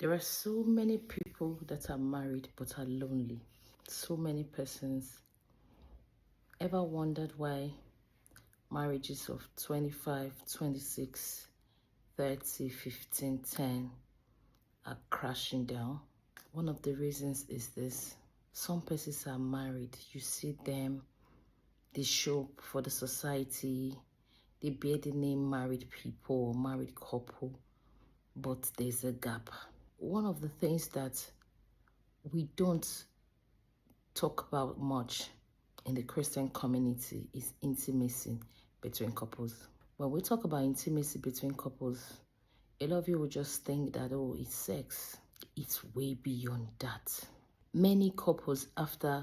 There are so many people that are married but are lonely. So many persons. Ever wondered why marriages of 25, 26, 30, 15, 10 are crashing down? One of the reasons is this. Some persons are married. You see them, they show up for the society, they bear the name married people or married couple, but there's a gap. One of the things that we don't talk about much in the Christian community is intimacy between couples. When we talk about intimacy between couples, a lot of you will just think that, oh, it's sex. It's way beyond that. Many couples after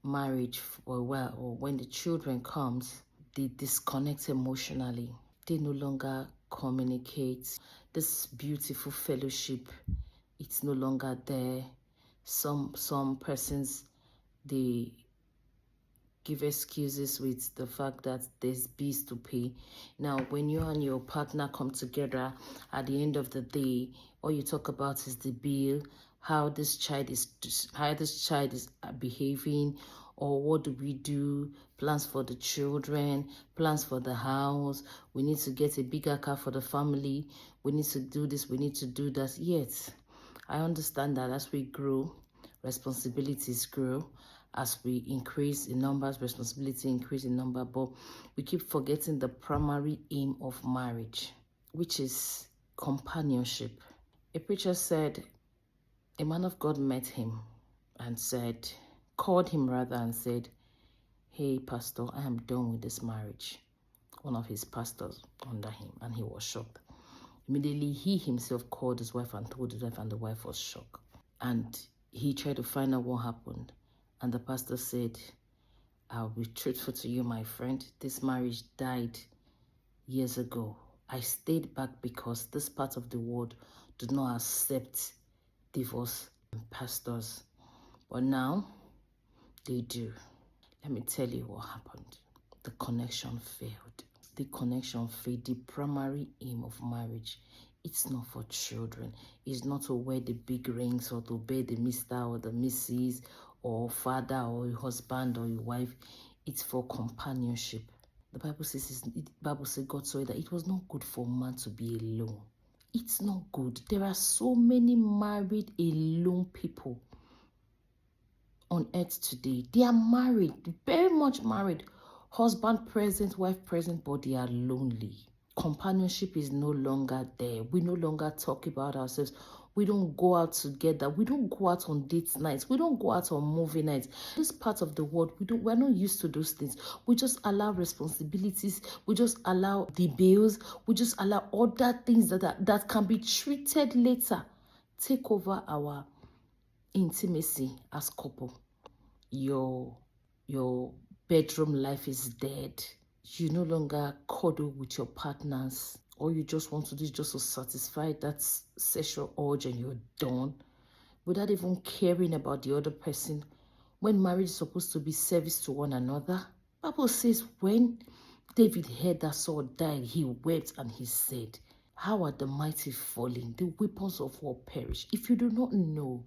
marriage for a while, or when the children comes, they disconnect emotionally. They no longer communicate. This beautiful fellowship, it's no longer there. Some persons, they give excuses with the fact that there's bills to pay. Now, when you and your partner come together, at the end of the day, all you talk about is the bill, how this child is behaving, or what do we do, plans for the children, plans for the house, we need to get a bigger car for the family, we need to do this, we need to do that. Yet, I understand that as we grow, responsibilities grow. As we increase in numbers, responsibility increase in number, but we keep forgetting the primary aim of marriage, which is companionship. A preacher said, a man of God met him and called him and said, hey, pastor, I am done with this marriage. One of his pastors under him, and he was shocked. Immediately, he himself called his wife and told his wife, and the wife was shocked. And he tried to find out what happened. And the pastor said, I'll be truthful to you, my friend. This marriage died years ago. I stayed back because this part of the world does not accept divorce and pastors. But now, they do. Let me tell you what happened. The connection failed. The connection failed. The primary aim of marriage, it's not for children. It's not to wear the big rings or to bear the Mr. or the Mrs. or father or your husband or your wife. It's for companionship. The Bible says, God saw that it was not good for man to be alone. It's not good. There are so many married alone people on earth today. They are married, very much married. Husband present, wife present, but they are lonely. Companionship is no longer there. We no longer talk about ourselves. We don't go out together. We don't go out on date nights. We don't go out on movie nights. This part of the world, we're not used to those things. We just allow responsibilities. We just allow the bills. We just allow other things that can be treated later take over our intimacy as couple. Your bedroom life is dead. You no longer cuddle with your partners. All you just want to do is just to satisfy that sexual urge, and you're done without even caring about the other person. When marriage is supposed to be service to one another, Bible says when David heard that Saul died, he wept and he said, how are the mighty falling? The weapons of war perish. If you do not know,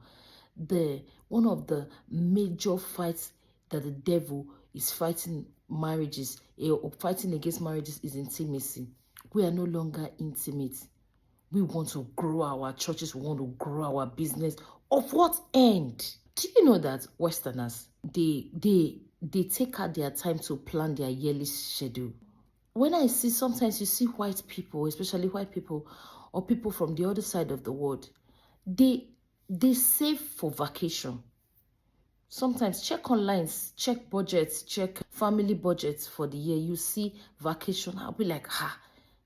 one of the major fights that the devil is fighting marriages or fighting against marriages is intimacy. We are no longer intimate. We want to grow our churches. We want to grow our business. Of what end? Do you know that Westerners, they take out their time to plan their yearly schedule? When I see, sometimes you see white people, especially white people or people from the other side of the world, they save for vacation. Sometimes check online, check budgets, check family budgets for the year. You see vacation. I'll be like,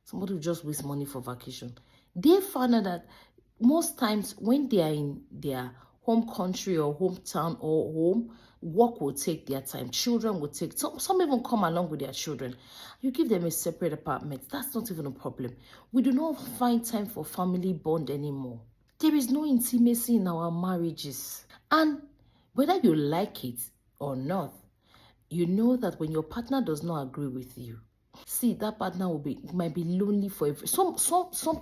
somebody will just waste money for vacation. They found out that most times when they are in their home country or hometown or home, work will take their time. Children will take, some even come along with their children. You give them a separate apartment. That's not even a problem. We do not find time for family bond anymore. There is no intimacy in our marriages. And whether you like it or not, you know that when your partner does not agree with you, see, that partner might be lonely forever. Some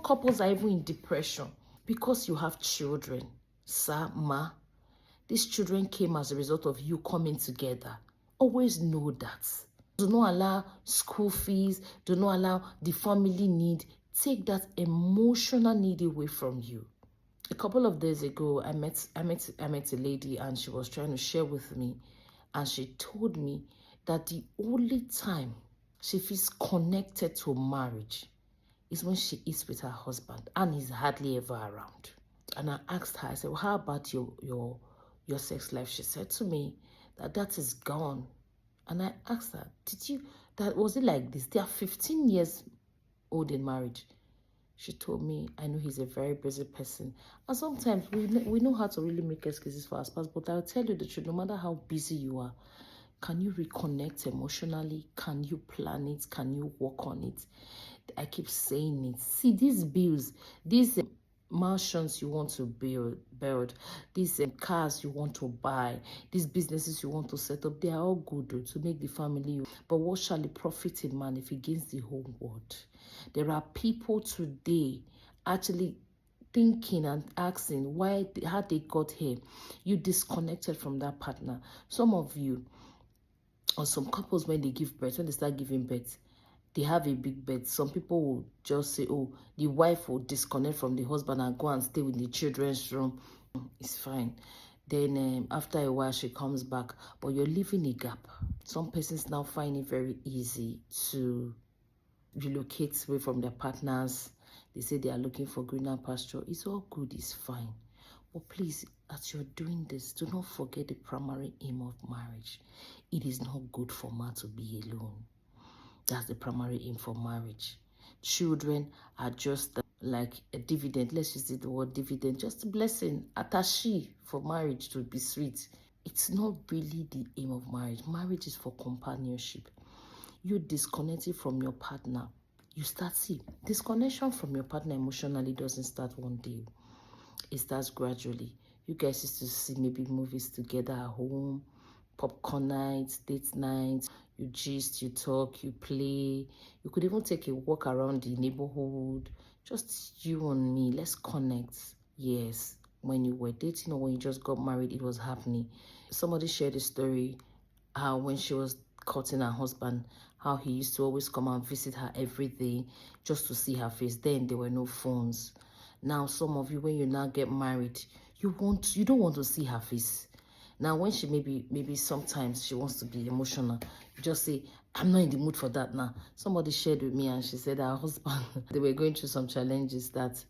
couples are even in depression. Because you have children, sir, ma, these children came as a result of you coming together. Always know that. Do not allow school fees, do not allow the family need. Take that emotional need away from you. A couple of days ago, I met a lady, and she was trying to share with me, and she told me that the only time she feels connected to marriage is when she is with her husband and he's hardly ever around. And I asked her, I said, well, how about your sex life? She said to me that is gone. And I asked her, was it like this? They are 15 years old in marriage. She told me, I know he's a very busy person. And sometimes we know how to really make excuses for our spouse, but I'll tell you the truth, no matter how busy you are, can you reconnect emotionally? Can you plan it? Can you work on it? I keep saying it. See, these bills, these mansions you want to build, these cars you want to buy, these businesses you want to set up, they are all good though, to make the family. But what shall it profit a man if he gains the whole world? There are people today actually thinking and asking how they got here. You disconnected from that partner. Some of you, or some couples, when they give birth, when they start giving birth, they have a big bed. Some people will just say, oh, the wife will disconnect from the husband and go and stay with the children's room. It's fine. Then after a while, she comes back. But you're leaving a gap. Some persons now find it very easy to relocate away from their partners. They say they are looking for greener pasture. It's all good. It's fine. But please, as you're doing this, do not forget the primary aim of marriage. It is not good for man to be alone. That's the primary aim for marriage. Children are just like a dividend. Let's use the word dividend. Just a blessing, attaché for marriage to be sweet. It's not really the aim of marriage. Marriage is for companionship. You disconnected from your partner. You start disconnection from your partner emotionally doesn't start one day. It starts gradually. You guys used to see maybe movies together at home, popcorn nights, date nights. You gist, you talk, you play. You could even take a walk around the neighborhood. Just you and me. Let's connect. Yes, when you were dating or when you just got married, it was happening. Somebody shared a story how when she was courting her husband, how he used to always come and visit her every day just to see her face. Then there were no phones. Now, some of you, when you now get married, you don't want to see her face. Now, when she maybe sometimes she wants to be emotional, you just say, I'm not in the mood for that now. Somebody shared with me and she said her husband, they were going through some challenges that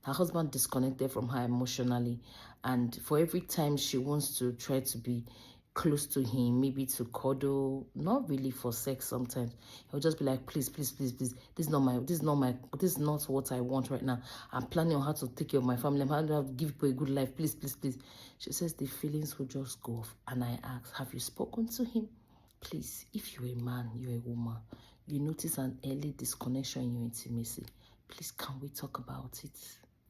her husband disconnected from her emotionally. And for every time she wants to try to be close to him, maybe to cuddle, not really for sex sometimes, he'll just be like, please, please, please, please, this is not what I want right now. I'm planning on how to take care of my family. I'm planning to give people a good life. Please, please, please. She says the feelings will just go off. And I ask, have you spoken to him? Please, if you're a man, you're a woman, you notice an early disconnection in your intimacy, please, can we talk about it?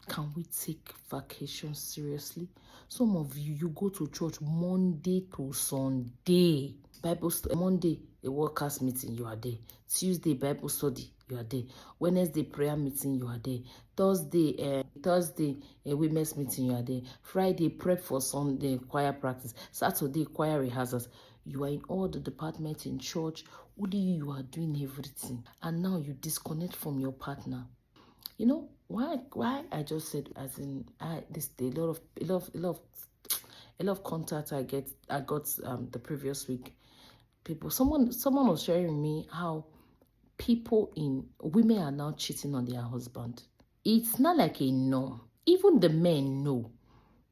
Can we take vacation seriously? Some of you, you go to church Monday to Sunday. Bible study. Monday, a workers meeting, you are there. Tuesday, Bible study, you are there. Wednesday, prayer meeting, you are there. Thursday, a women's meeting, you are there. Friday, prep for Sunday, choir practice. Saturday, choir rehearsals. You are in all the departments in church. Only you are doing everything. And now you disconnect from your partner. You know why I just said, as in, a lot of contact I got the previous week. Someone was sharing with me how women are now cheating on their husband. It's not like a norm. Even the men know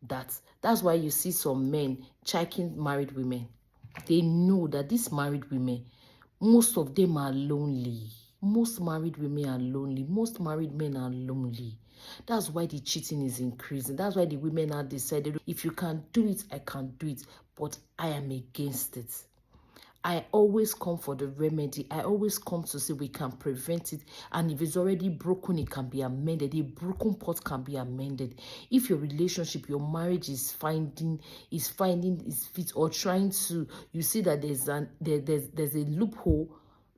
that. That's why you see some men checking married women. They know that these married women, most of them are lonely. Most married women are lonely. Most married men are lonely. That's why the cheating is increasing. That's why the women are decided, if you can do it, I can do it. But I am against it. I always come for the remedy. I always come to say we can prevent it. And if it's already broken, it can be amended. A broken pot can be amended. If your relationship, your marriage is finding its feet, or trying to, you see that there's a loophole,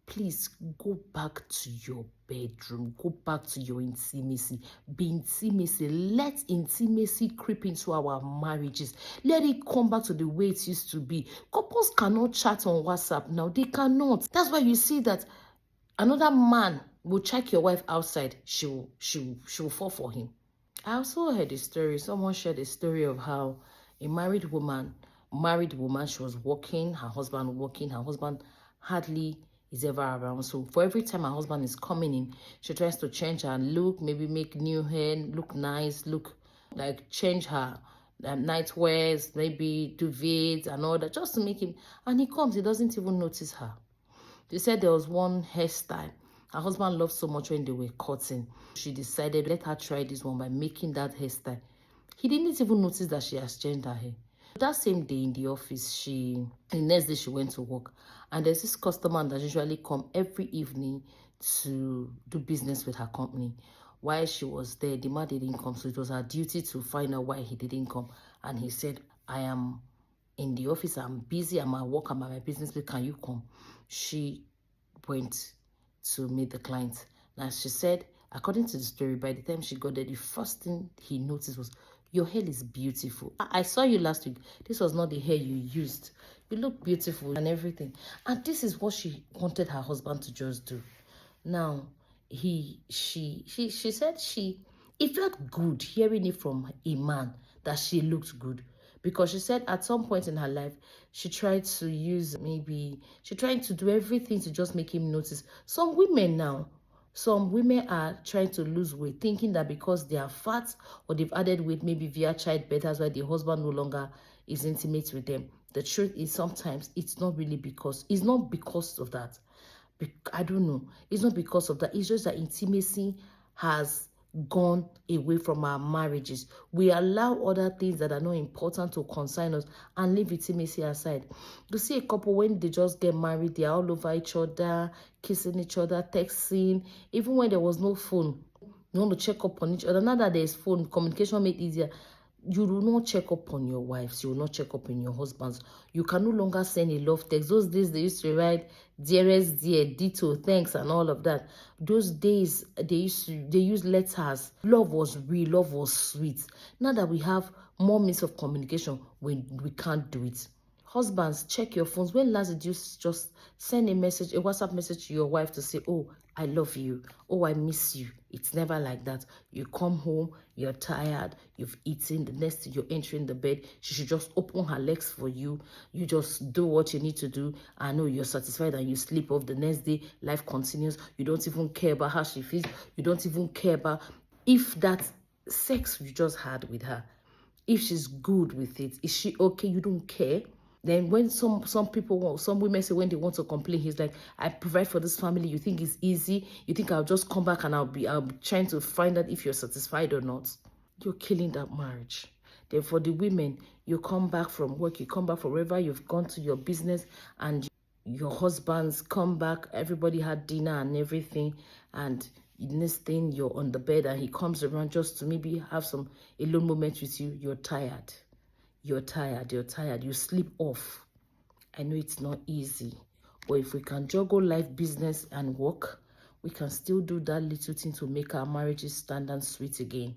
Please go back to your bedroom. Go back to your intimacy. Be intimacy. Let intimacy creep into our marriages. Let it come back to the way it used to be. Couples cannot chat on WhatsApp now. They cannot. That's why you see that another man will check your wife outside. She will fall for him. I also heard a story. Someone shared a story of how a married woman, she was working, her husband hardly is ever around. So for every time her husband is coming in, she tries to change her look, maybe make new hair, look nice, look like change her night wears, maybe duvets and all that, just to make him. And he comes, he doesn't even notice her. They said there was one hairstyle her husband loved so much when they were cutting. She decided, let her try this one by making that hairstyle. He didn't even notice that she has changed her hair. That same day in the office, the next day she went to work. And there's this customer that usually come every evening to do business with her company. While she was there, the man didn't come. So it was her duty to find out why he didn't come. And he said, I am in the office, I'm busy, I'm at work, I'm at my business, but can you come? She went to meet the client. Now she said, according to the story, by the time she got there, the first thing he noticed was, your hair is beautiful. I saw you last week. This was not the hair you used. You look beautiful and everything. And this is what she wanted her husband to just do. Now, she said it felt good hearing it from a man that she looked good. Because she said at some point in her life, she tried to do everything to just make him notice. Some women are trying to lose weight, thinking that because they are fat or they've added weight, maybe via childbirth, that's why the husband no longer is intimate with them. The truth is sometimes it's not because of that. I don't know. It's not because of that. It's just that intimacy has gone away from our marriages. We allow other things that are not important to concern us and leave intimacy aside. You see a couple, when they just get married, they're all over each other, kissing each other, texting. Even when there was no phone, you want to check up on each other. Now that there's phone, communication made easier. You will not check up on your wives. You will not check up on your husbands. You can no longer send a love text. Those days, they used to write, dearest, dear, ditto, thanks, and all of that. Those days, they use letters. Love was real. Love was sweet. Now that we have more means of communication, we can't do it. Husbands, check your phones. When last did you just send a WhatsApp message to your wife to say, oh, I love you. Oh, I miss you. It's never like that. You come home, you're tired, you've eaten. The next thing you're entering the bed, she should just open her legs for you. You just do what you need to do. I know you're satisfied and you sleep off. The next day, life continues. You don't even care about how she feels. You don't even care about if that sex you just had with her, if she's good with it. Is she okay? You don't care. Then when some women say when they want to complain, he's like, I provide for this family. You think it's easy? You think I'll just come back and I'll be trying to find out if you're satisfied or not? You're killing that marriage. Then for the women, you come back from work, you come back from wherever you've gone to your business, and your husbands come back, everybody had dinner and everything, and next thing you're on the bed and he comes around just to maybe have a alone moment with you. You're tired. You're tired, you sleep off. I know it's not easy, but if we can juggle life, business, and work, we can still do that little thing to make our marriages stand and sweet again.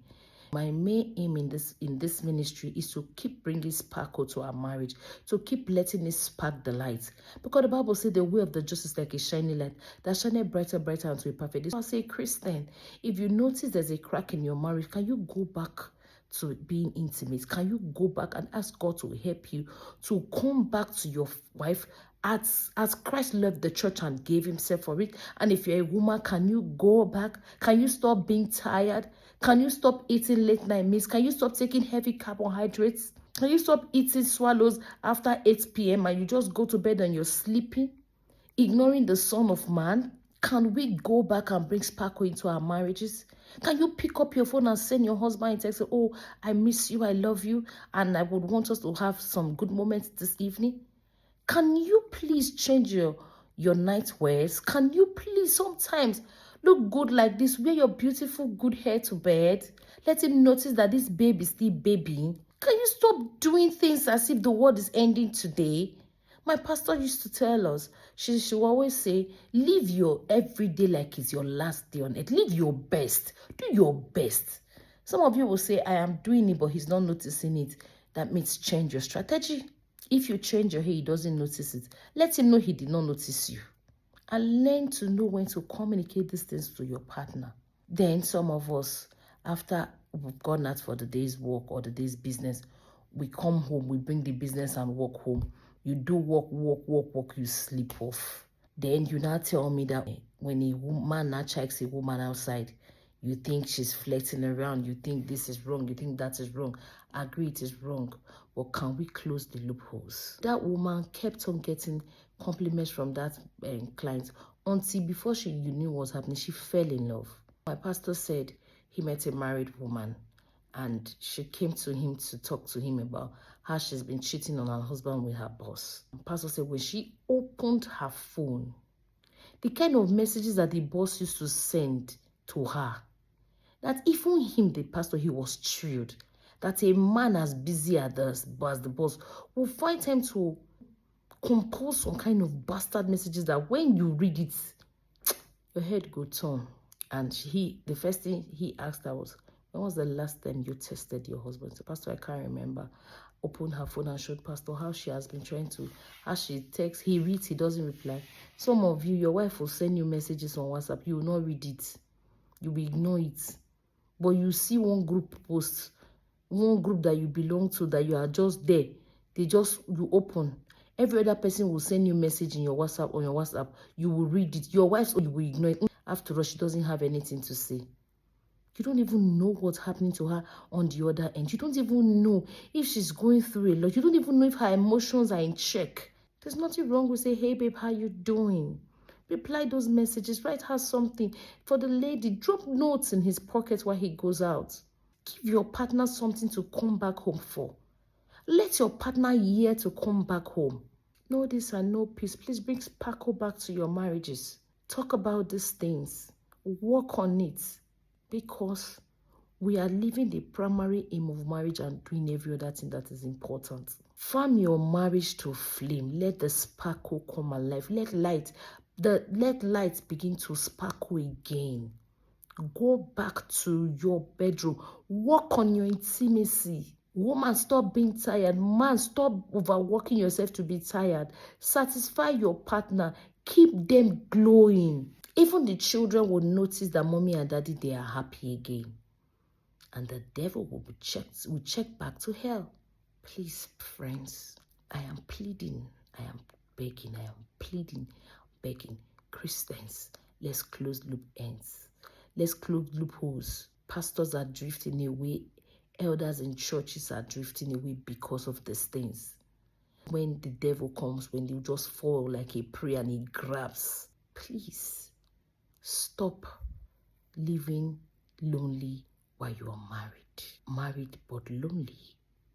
My main aim in this ministry is to keep bringing sparkle to our marriage, to keep letting it spark the light. Because the Bible says the way of the just is like a shining light that shines brighter, brighter unto a perfect. So I say, Christian, if you notice there's a crack in your marriage, can you go back to being intimate? Can you go back and ask God to help you to come back to your wife as Christ loved the church and gave himself for it? And if you're a woman, can you go back? Can you stop being tired? Can you stop eating late night meals? Can you stop taking heavy carbohydrates? Can you stop eating swallows after 8 p.m. and you just go to bed and you're sleeping, ignoring the Son of Man? Can we go back and bring sparkle into our marriages? Can you pick up your phone and send your husband a text, say, oh, I miss you, I love you, and I would want us to have some good moments this evening? Can you please change your night wears? Can you please sometimes look good like this? Wear your beautiful, good hair to bed. Let him notice that this baby is still babying. Can you stop doing things as if the world is ending today? My pastor used to tell us, she will always say, live your every day like it's your last day on earth. Live your best. Do your best. Some of you will say, I am doing it, but he's not noticing it. That means change your strategy. If you change your hair, he doesn't notice it. Let him know he did not notice you. And learn to know when to communicate these things to your partner. Then some of us, after we've gone out for the day's work or the day's business, we come home, we bring the business and work home. You do work, you sleep off. Then you now tell me that when a man now checks a woman outside, you think she's flirting around, you think this is wrong, you think that is wrong. I agree it is wrong, but can we close the loopholes? That woman kept on getting compliments from that client until before you knew what was happening, she fell in love. My pastor said he met a married woman and she came to him to talk to him about how she's been cheating on her husband with her boss. The pastor said when she opened her phone, the kind of messages that the boss used to send to her, that even him, the pastor, he was thrilled that a man as busy as the boss will find time to compose some kind of bastard messages that when you read it, your head go turn. And the first thing he asked her was, when was the last time you tested your husband? So, Pastor, I can't remember. Opened her phone and showed Pastor how she has been trying to, how she texts, he reads, he doesn't reply. Some of you, your wife will send you messages on WhatsApp, you will not read it. You will ignore it. But you see one group post, one group that you belong to, that you are just there. You open. Every other person will send you a message in your WhatsApp, on your WhatsApp. You will read it. Your wife, you will ignore it. After all, she doesn't have anything to say. You don't even know what's happening to her on the other end. You don't even know if she's going through a lot. You don't even know if her emotions are in check. There's nothing wrong with saying, hey, babe, how you doing? Reply those messages. Write her something. For the lady, drop notes in his pocket while he goes out. Give your partner something to come back home for. Let your partner hear to come back home. No this and no peace. Please bring sparkle back to your marriages. Talk about these things. Work on it. Because we are living the primary aim of marriage and doing every other thing that is important. Farm your marriage to flame. Let the sparkle come alive. Let light begin to sparkle again. Go back to your bedroom. Work on your intimacy. Woman, stop being tired. Man, stop overworking yourself to be tired. Satisfy your partner. Keep them glowing. Even the children will notice that mommy and daddy, they are happy again. And the devil will check back to hell. Please, friends, I am pleading, I am begging, I am pleading, begging. Christians, let's close loop ends. Let's close loopholes. Pastors are drifting away. Elders in churches are drifting away because of these things. When the devil comes, when they just fall like a prey and he grabs, please stop living lonely while you are married. Married but lonely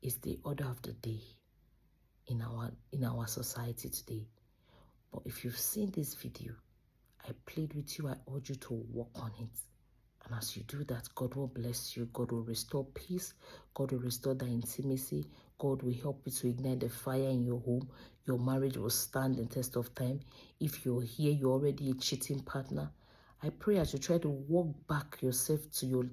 is the order of the day in our society today. But if you've seen this video, I plead with you, I urge you to work on it. And as you do that, God will bless you. God will restore peace. God will restore the intimacy. God will help you to ignite the fire in your home. Your marriage will stand the test of time. If you're here, you're already a cheating partner, I pray as you try to walk back yourself to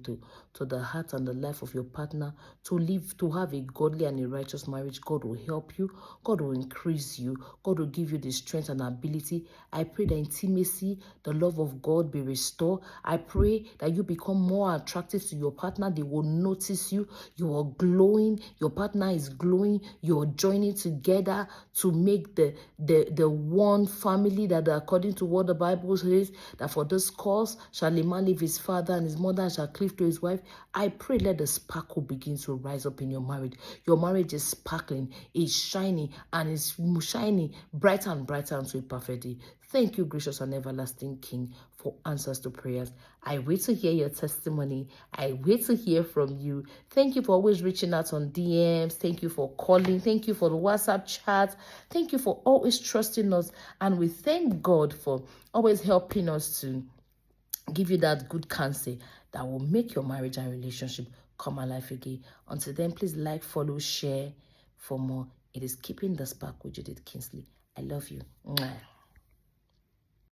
the heart and the life of your partner, to have a godly and a righteous marriage. God will help you. God will increase you. God will give you the strength and ability. I pray the intimacy, the love of God be restored. I pray that you become more attractive to your partner. They will notice you. You are glowing. Your partner is glowing. You are joining together to make the one family that, according to what the Bible says, that for this cause shall a man leave his father and his mother and shall cleave to his wife. I pray let the sparkle begin to rise up in your marriage. Your marriage is sparkling, is shining, and is shining brighter and brighter unto a perfect day. Thank you, gracious and everlasting King, for answers to prayers. I wait to hear your testimony. I wait to hear from you. Thank you for always reaching out on DMs. Thank you for calling. Thank you for the WhatsApp chat. Thank you for always trusting us. And we thank God for always helping us to give you that good counsel that will make your marriage and relationship come alive again. Until then, please like, follow, share for more. It is Keeping the Spark with Judith Kingsley. I love you. Mwah.